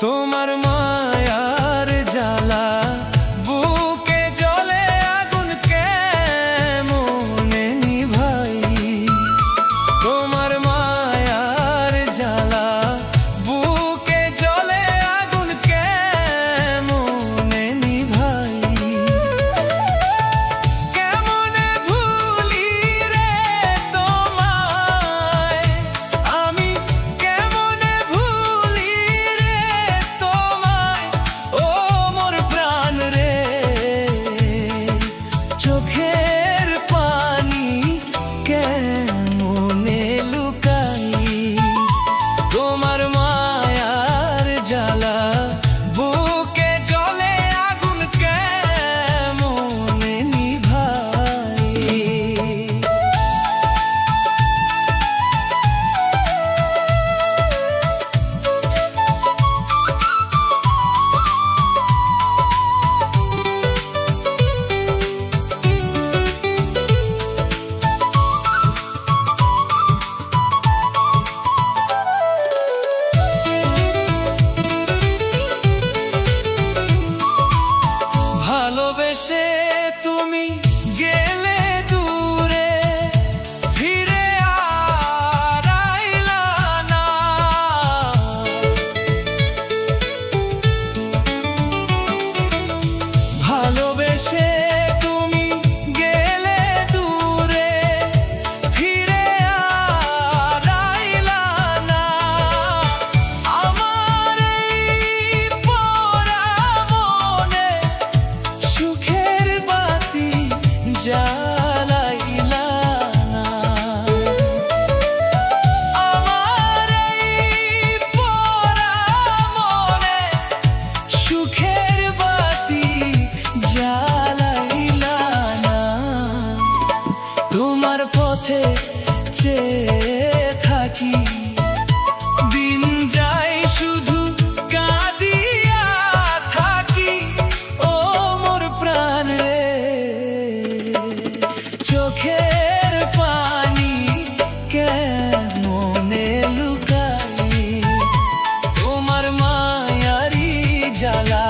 তোমার মায়ার জ্বালা বুকে জ্বলে আগুন কেমনে নিভাই। তোমার মায়ার জ্বালা বুকে জ্বলে আগুন কেমনে নিভাই। কেমনে ভুলি রে তোমায় আমি, কেমনে ভুলি রে তোমায়, ও মোর প্রাণ রে। চোখের পানি কেমনে লুকাই। তোমার মায়ার জ্বালা বুকে জ্বলে আগুন কেমনে নিভাই। ভালোবেসে তুমি গেলে দূরে, ফিরে আর আইলা না। ভালোবেসে তুমি গেলে দূরে, ফিরে আর আইলা না। আমার এই পোড়া মনে সুখের বাতি জ্বালাইলা না। আমার এই পোড়া মনে সুখের বাতি জ্বালাইলা না। তোমার পথে চেয়ে থাকি, দিন যায় শুধু কাঁদিয়া থাকি, ও মোর প্রাণ রে। চোখের পানি কেমনে লুকাই। তোমার মায়ারি জ্বালা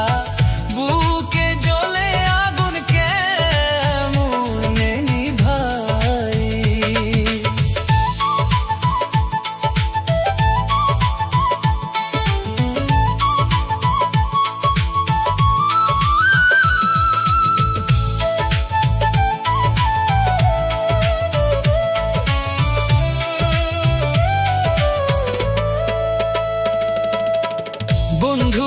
বুকে জ্বলে আগুন কেমনে নিভাই। বন্ধু